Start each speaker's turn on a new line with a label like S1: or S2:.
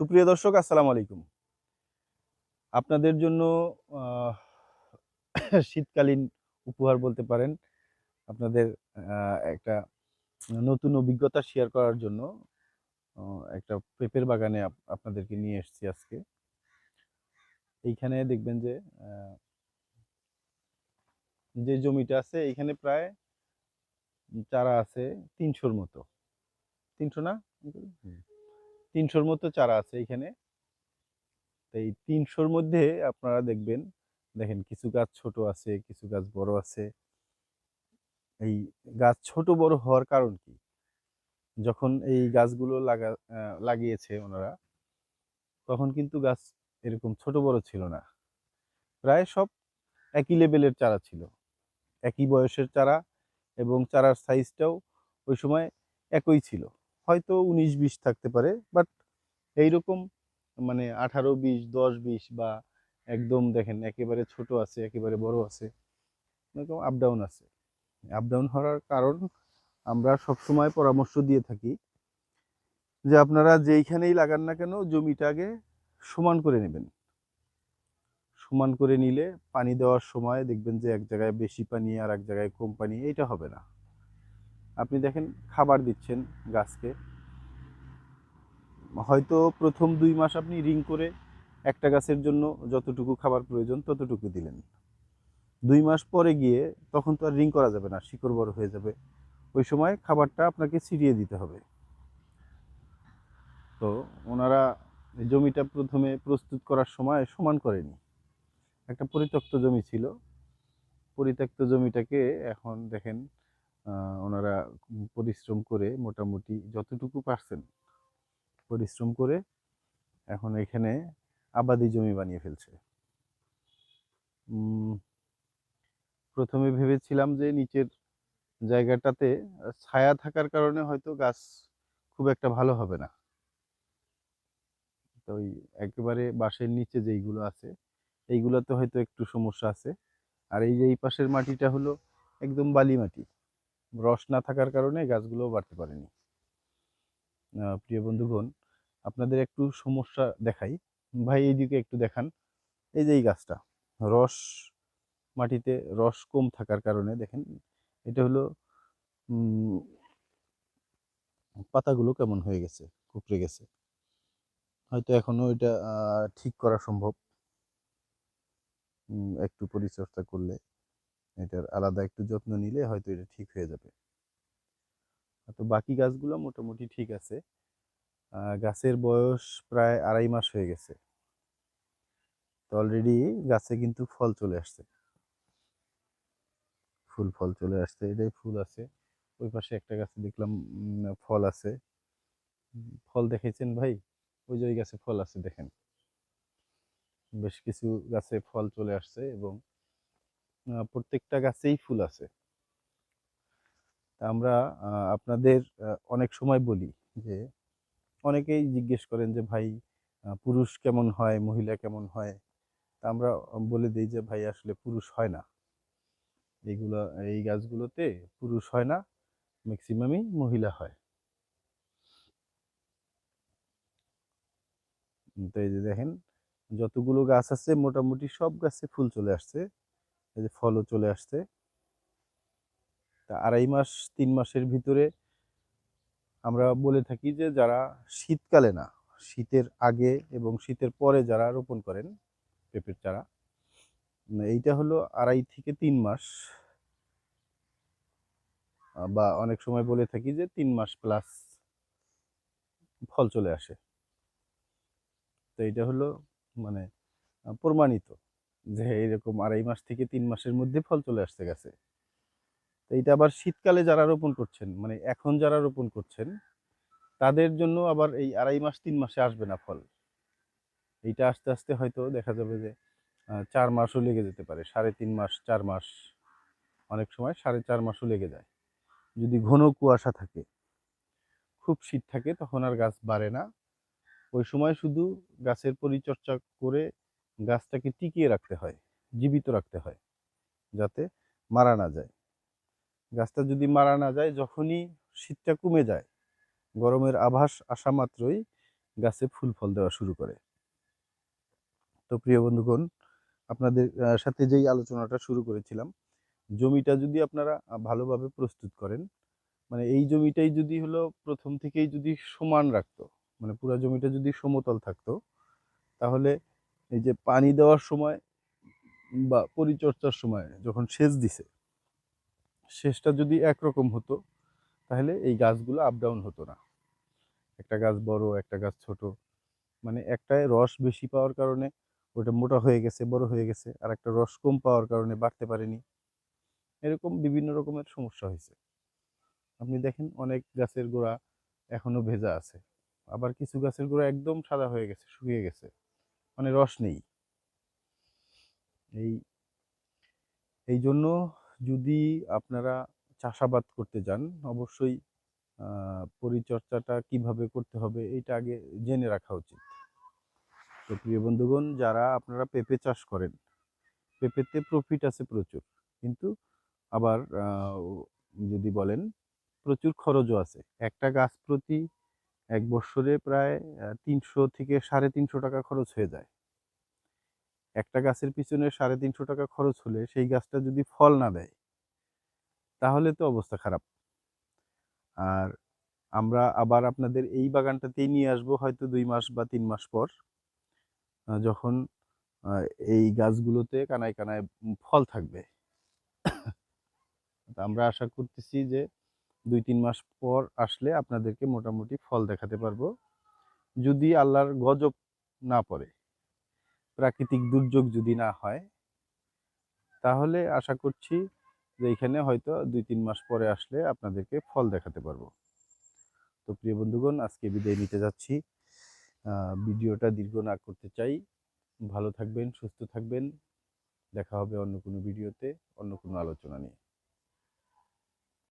S1: সুপ্রিয় দর্শক, আসসালামু আলাইকুম। আপনাদের জন্য আহ শীতকালীন উপহার বলতে পারেন। আপনাদের একটা নতুন অভিজ্ঞতা শেয়ার করার জন্য অ একটা পেঁপের বাগানে আপনাদেরকে নিয়ে এসেছি আজকে। এইখানে দেখবেন যে আ যে জমিটা আছে এইখানে প্রায় চারা আছে ৩০০ র মতো। ৩০০ না? হুম। ৩০০ র মতো চারা আছে এইখানে। তো এই ৩০০ র মধ্যে আপনারা দেখেন কিছু গাছ ছোট আছে, কিছু গাছ বড় আছে। এই গাছ ছোট বড় হওয়ার কারণ কি? যখন এই গাছগুলো লাগিয়েছে ওনারা, তখন কিন্তু গাছ এরকম ছোট বড় ছিল না। প্রায় সব একই লেভেলের চারা ছিল। একই বয়সের চারা এবং চারার সাইজটাও ওই সময় একই ছিল। হয়তো ১৯-২০ থাকতে পারে। বাট এইরকম মানে ১৮-২০, ১০-২০ বা একদম দেখেন একেবারে ছোট আছে, একেবারে বড় আছে। এরকম আপ ডাউন আছে। আপ ডাউন হওয়ার কারণ আমরা সবসময় পরামর্শ দিয়ে থাকি যে আপনারা যেইখানেই লাগান না কেন জমিটা আগে সমান করে নেবেন। সমান করে নিলে পানি দেওয়ার সময় দেখবেন যে এক জায়গায় বেশি পানি আর এক জায়গায় কম পানি, এইটা হবে না। আপনি দেখেন খাবার দিচ্ছেন গাছকে, হয়তো প্রথম ২ মাস আপনি রিং করে একটা গাছের জন্য যতটুকু খাবার প্রয়োজন ততটুকু দিলেন। ২ মাস পরে গিয়ে তখন তো আর রিং করা যাবে না, শিকড় বড় হয়ে যাবে। ওই সময় খাবারটা আপনাকে ছিটিয়ে দিতে হবে। তো ওনারা জমিটা প্রথমে প্রস্তুত করার সময় সমান করেনি। একটা পরিত্যক্ত জমি ছিল। পরিত্যক্ত জমিটাকে এখন দেখেন ওনারা পরিশ্রম করে মোটামুটি যতটুকু পারছেন পরিশ্রম করে এখন এখানে আবাদি জমি বানিয়ে ফেলছে। উম, প্রথমে ভেবেছিলাম যে নিচের জায়গাটাতে ছায়া থাকার কারণে হয়তো গাছ খুব একটা ভালো হবে না। তো ওই একেবারে বাঁশের নিচে যেইগুলো আছে এইগুলোতে হয়তো একটু সমস্যা আছে। আর এই যে এই পাশের মাটিটা হলো একদম বালি মাটি। রস না থাকার কারণে গাছগুলোও বাড়তে পারেনি। প্রিয় বন্ধুগণ, আপনাদের একটু সমস্যা দেখাই। ভাই এইদিকে একটু দেখান। এই যে এই গাছটা রস মাটিতে রস কম থাকার কারণে দেখেন এটা হলো উম, পাতাগুলো কেমন হয়ে গেছে, কুঁকড়ে গেছে। হয়তো এখনো এটা ঠিক করা সম্ভব। একটু পরিচর্যা করলে, এটার আলাদা একটু যত্ন নিলে হয়তো এটা ঠিক হয়ে যাবে। তো বাকি গাছগুলো মোটামুটি ঠিক আছে। গাছের বয়স প্রায় ২.৫ মাস হয়ে গেছে। তো অলরেডি গাছে কিন্তু ফল চলে আসছে। ফল চলে আসছে, এটাই ফুল আছে। ওই পাশে একটা গাছে দেখলাম ফল আছে। ফল দেখেছেন ভাই? ওই যে ওই গাছে ফল আছে দেখেন। বেশ কিছু গাছে ফল চলে আসছে এবং প্রত্যেকটা গাছেই ফুল আছে। তা আমরা আপনাদের অনেক সময় বলি যে অনেকেই জিজ্ঞেস করেন যে ভাই পুরুষ কেমন হয়, মহিলা কেমন হয়? তা আমরা বলে দিই যে ভাই আসলে পুরুষ হয় না। এইগুলা এই গাছগুলোতে পুরুষ হয় না, ম্যাক্সিমামই মহিলা হয়। তো এই যে দেখেন যতগুলো গাছ আছে মোটামুটি সব গাছে ফুল চলে আসছে। এই যে ফলও চলে আসছে। তা ২.৫ মাস ৩ মাসের ভিতরে আমরা বলে থাকি যে যারা শীতকালে না, শীতের আগে এবং শীতের পরে যারা রোপণ করেন পেঁপের চারা, এইটা হলো ২.৫ থেকে ৩ মাস, বা অনেক সময় বলে থাকি যে ৩ মাস প্লাস ফল চলে আসে। তো এইটা হলো মানে প্রমাণিত যে এরকম ২.৫ মাস থেকে ৩ মাসের মধ্যে ফল চলে আসছে গাছে। তো এইটা আবার শীতকালে যারা রোপণ করছেন, মানে এখন যারা রোপণ করছেন তাদের জন্য আবার এই ২.৫ মাস ৩ মাসে আসবে না ফল। এইটা আস্তে আস্তে হয়তো দেখা যাবে যে ৪ মাসও লেগে যেতে পারে। ৩.৫ মাস, ৪ মাস, অনেক সময় ৪.৫ মাসও লেগে যায়। যদি ঘন কুয়াশা থাকে, খুব শীত থাকে তখন আর গাছ বাড়ে না। ওই সময় শুধু গাছের পরিচর্যা করে গাছটাকে টিকিয়ে রাখতে হয়, জীবিত রাখতে হয়, যাতে মারা না যায়। গাছটা যদি মারা না যায়, যখনই শীতটা কমে যায়, গরমের আভাস আসা মাত্রই গাছে ফুল ফল দেওয়া শুরু করে। তো প্রিয় বন্ধুগণ, আপনাদের সাথে যেই আলোচনাটা শুরু করেছিলাম, জমিটা যদি আপনারা ভালোভাবে প্রস্তুত করেন, মানে এই জমিটাই যদি হলো প্রথম থেকেই যদি সমান রাখতো, মানে পুরো জমিটা যদি সমতল থাকতো, তাহলে এই যে পানি দেওয়ার সময় বা পরিচর্যার সময় যখন সেচ দিছে, সেচটা যদি একরকম হতো, তাহলে এই গাছগুলো আপ ডাউন হতো না। একটা গাছ বড়, একটা গাছ ছোট, মানে একটায় রস বেশি পাওয়ার কারণে ওটা মোটা হয়ে গেছে, বড় হয়ে গেছে, আর একটা রস কম পাওয়ার কারণে বাড়তে পারেনি। এরকম বিভিন্ন রকমের সমস্যা হয়েছে। আপনি দেখেন অনেক গাছের গোড়া এখনো ভেজা আছে, আবার কিছু গাছের গোড়া একদম সাদা হয়ে গেছে, শুকিয়ে গেছে, মানে রস নেই। এই এই জন্য যদি আপনারা চাষাবাদ করতে যান, অবশ্যই পরিচর্যাটা কিভাবে করতে হবে এটা আগে জেনে রাখা উচিত। তো প্রিয় বন্ধুগণ, যারা আপনারা পেঁপে চাষ করেন, পেঁপেতে প্রফিট আছে প্রচুর, কিন্তু আবার যদি বলেন প্রচুর খরচও আছে। একটা গাছ প্রতি এক বৎসরে প্রায় ৩০০ থেকে ৩৫০ টাকা খরচ হয়ে যায়। একটা গাছের পিছনে ৩৫০ টাকা খরচ হলে সেই গাছটা যদি ফল না দেয়, তাহলে তো অবস্থা খারাপ। আর আমরা আবার আপনাদের এই বাগানটাতেই নিয়ে আসবো হয়তো ২ মাস বা ৩ মাস পর, যখন এই গাছগুলোতে কানায় কানায় ফল থাকবে। আমরা আশা করতেছি যে ২-৩ মাস পর আসলে আপনাদেরকে মোটামুটি ফল দেখাতে পারবো। যদি আল্লাহর গজব না পড়ে, প্রাকৃতিক দুর্যোগ যদি না হয়, তাহলে আশা করছি যে এখানে হয়তো ২-৩ মাস পরে আসলে আপনাদেরকে ফল দেখাতে পারবো। তো প্রিয় বন্ধুগণ, আজকে বিদায় নিতে যাচ্ছি। ভিডিওটা দীর্ঘ না করতে চাই। ভালো থাকবেন, সুস্থ থাকবেন। দেখা হবে অন্য কোনো ভিডিওতে, অন্য কোনো আলোচনা নিয়ে।